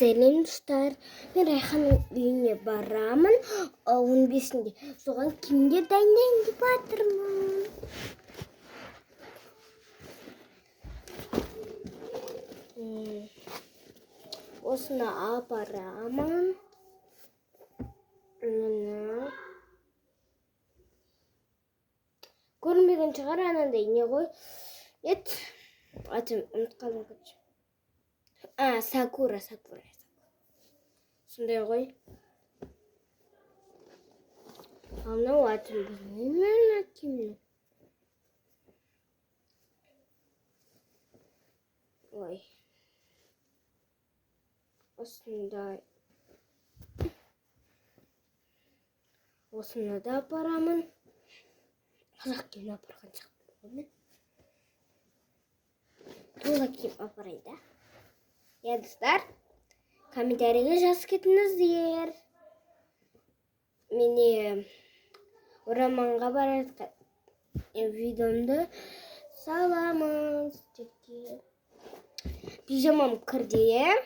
сәлем достар, мен Райханның үйіне барамын 15-інде. Соған кімге дайындайын деп жатырмын. Осыны апарамын. Көрінбеген шығар, анандай не ғой? Атын ұмытқаным көрші. Сакура. Сондай ғой. Мынау атын білмеймін әкемнің. Ой. Осындай. Осыны да апарамын. Қазақ киімін апарған шақты. Тола киім апарайды. Достар, комментарийге жазып кетіңіздер. Мені Ораманға баратқан видеомды саламыз. Пижамам кірде.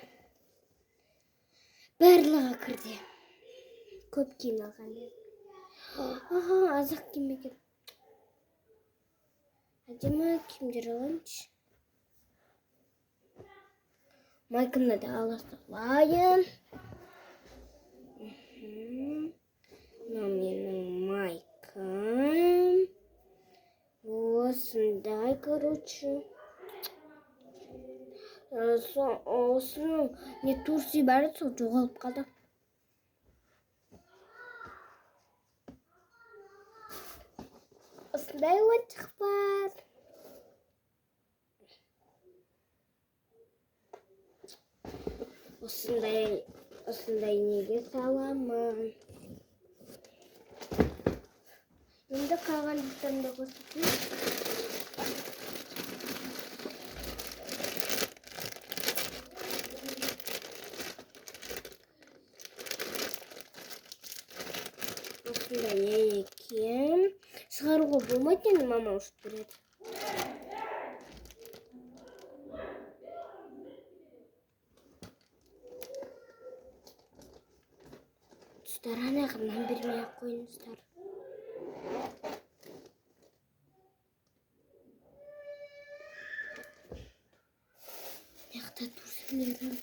Барлығы кірде. Көп киім алған. Азық киім екен. Әдемі киімдер аламыз. Майкымды да аластықлайын. Мынау менің майкым. Осындай, короче. Осының не турси бәрі сол жоғалып қалды. Осындай ойыншық бар. Осындай неге саламын. Енді қалған жұрттарымды қосып. Осындай екен. Шығаруға болмайды, енді мама ұшып береді. Достар, анағынан бермей-ақ қойыңыздар. Маяқта турсилерім.